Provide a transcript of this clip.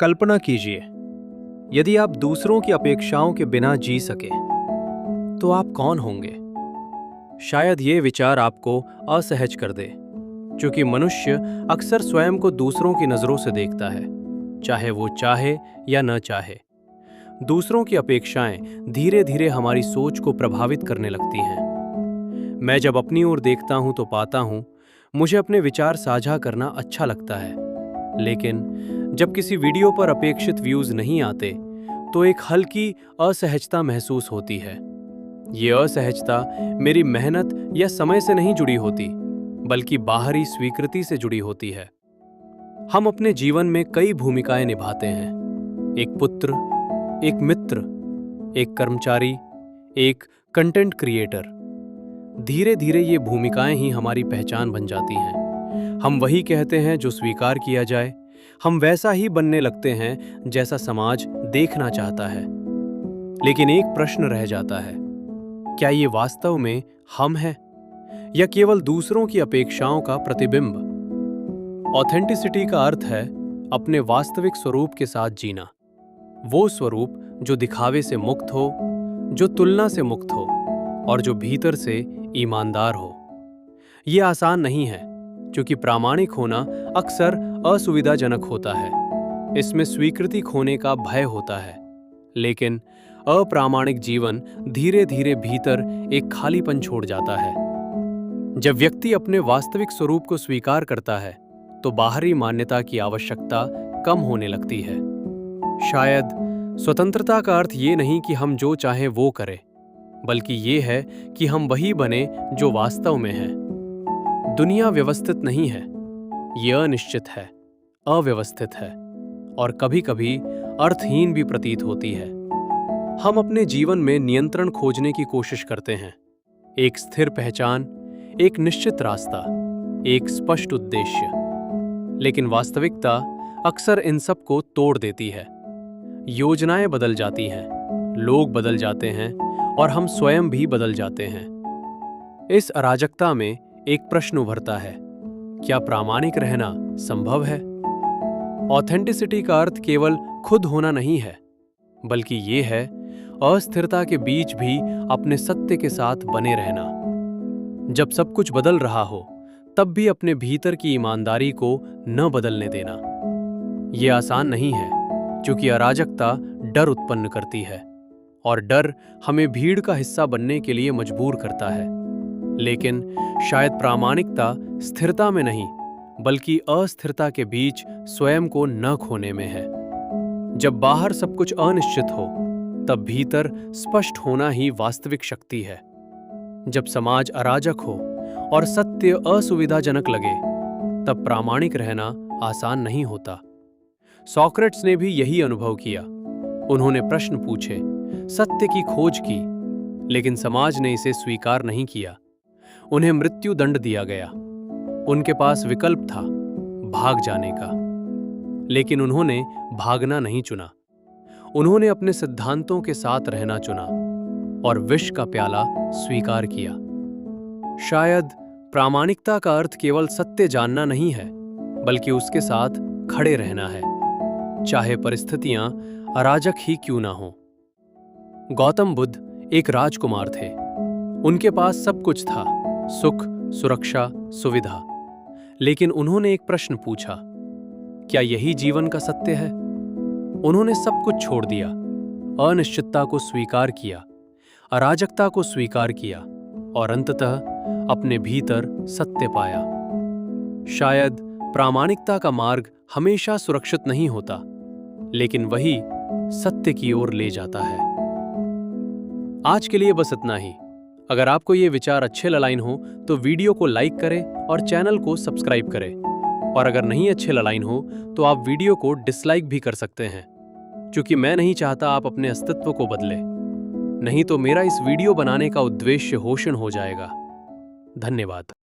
कल्पना कीजिए, यदि आप दूसरों की अपेक्षाओं के बिना जी सके, तो आप कौन होंगे? शायद ये विचार आपको असहज कर दे, क्योंकि मनुष्य अक्सर स्वयं को दूसरों की नज़रों से देखता है, चाहे वो चाहे या न चाहे। दूसरों की अपेक्षाएं धीरे धीरे हमारी सोच को प्रभावित करने लगती हैं। मैं जब अपनी ओर देखता हूं तो पाता हूं, मुझे अपने विचार साझा करना अच्छा लगता है, लेकिन जब किसी वीडियो पर अपेक्षित व्यूज नहीं आते, तो एक हल्की असहजता महसूस होती है। ये असहजता मेरी मेहनत या समय से नहीं जुड़ी होती, बल्कि बाहरी स्वीकृति से जुड़ी होती है। हम अपने जीवन में कई भूमिकाएं निभाते हैं, एक पुत्र, एक मित्र, एक कर्मचारी, एक कंटेंट क्रिएटर। धीरे धीरे ये भूमिकाएं ही हमारी पहचान बन जाती हैं। हम वही कहते हैं जो स्वीकार किया जाए, हम वैसा ही बनने लगते हैं जैसा समाज देखना चाहता है। लेकिन एक प्रश्न रह जाता है, क्या ये वास्तव में हम हैं या केवल दूसरों की अपेक्षाओं का प्रतिबिंब? ऑथेंटिसिटी का अर्थ है अपने वास्तविक स्वरूप के साथ जीना, वो स्वरूप जो दिखावे से मुक्त हो, जो तुलना से मुक्त हो और जो भीतर से ईमानदार हो। ये आसान नहीं है, क्योंकि प्रामाणिक होना अक्सर असुविधाजनक होता है। इसमें स्वीकृति खोने का भय होता है। लेकिन अप्रामाणिक जीवन धीरे धीरे भीतर एक खालीपन छोड़ जाता है। जब व्यक्ति अपने वास्तविक स्वरूप को स्वीकार करता है, तो बाहरी मान्यता की आवश्यकता कम होने लगती है। शायद स्वतंत्रता का अर्थ ये नहीं कि हम जो चाहें वो करें, बल्कि ये है कि हम वही बने जो वास्तव में हैं। दुनिया व्यवस्थित नहीं है, ये अनिश्चित है, अव्यवस्थित है और कभी-कभी अर्थहीन भी प्रतीत होती है। हम अपने जीवन में नियंत्रण खोजने की कोशिश करते हैं, एक स्थिर पहचान, एक निश्चित रास्ता, एक स्पष्ट उद्देश्य। लेकिन वास्तविकता अक्सर इन सब को तोड़ देती है। योजनाएं बदल जाती हैं, लोग बदल जाते हैं और हम स्वयं भी बदल जाते हैं। इस अराजकता में एक प्रश्न उभरता है, क्या प्रामाणिक रहना संभव है? ऑथेंटिसिटी का अर्थ केवल खुद होना नहीं है, बल्कि ये है अस्थिरता के बीच भी अपने सत्य के साथ बने रहना। जब सब कुछ बदल रहा हो, तब भी अपने भीतर की ईमानदारी को न बदलने देना। यह आसान नहीं है, क्योंकि अराजकता डर उत्पन्न करती है और डर हमें भीड़ का हिस्सा बनने के लिए मजबूर करता है। लेकिन शायद प्रामाणिकता स्थिरता में नहीं, बल्कि अस्थिरता के बीच स्वयं को न खोने में है। जब बाहर सब कुछ अनिश्चित हो, तब भीतर स्पष्ट होना ही वास्तविक शक्ति है। जब समाज अराजक हो और सत्य असुविधाजनक लगे, तब प्रामाणिक रहना आसान नहीं होता। सोक्रेट्स ने भी यही अनुभव किया। उन्होंने प्रश्न पूछे, सत्य की खोज की, लेकिन समाज ने इसे स्वीकार नहीं किया। उन्हें मृत्यु दंड दिया गया। उनके पास विकल्प था, भाग जाने का। लेकिन उन्होंने भागना नहीं चुना। उन्होंने अपने सिद्धांतों के साथ रहना चुना और विष का प्याला स्वीकार किया। शायद प्रामाणिकता का अर्थ केवल सत्य जानना नहीं है, बल्कि उसके साथ खड़े रहना है, चाहे परिस्थितियां अराजक ही क्यों ना हो। गौतम बुद्ध एक राजकुमार थे। उनके पास सब कुछ था, सुख, सुरक्षा, सुविधा। लेकिन उन्होंने एक प्रश्न पूछा, क्या यही जीवन का सत्य है? उन्होंने सब कुछ छोड़ दिया, अनिश्चितता को स्वीकार किया, अराजकता को स्वीकार किया और अंततः अपने भीतर सत्य पाया। शायद प्रामाणिकता का मार्ग हमेशा सुरक्षित नहीं होता, लेकिन वही सत्य की ओर ले जाता है। आज के लिए बस इतना ही। अगर आपको ये विचार अच्छे ललाइन हो, तो वीडियो को लाइक करें और चैनल को सब्सक्राइब करें। और अगर नहीं अच्छे ललाइन हो, तो आप वीडियो को डिसलाइक भी कर सकते हैं, क्योंकि मैं नहीं चाहता आप अपने अस्तित्व को बदलें। नहीं तो मेरा इस वीडियो बनाने का उद्देश्य होशन हो जाएगा। धन्यवाद।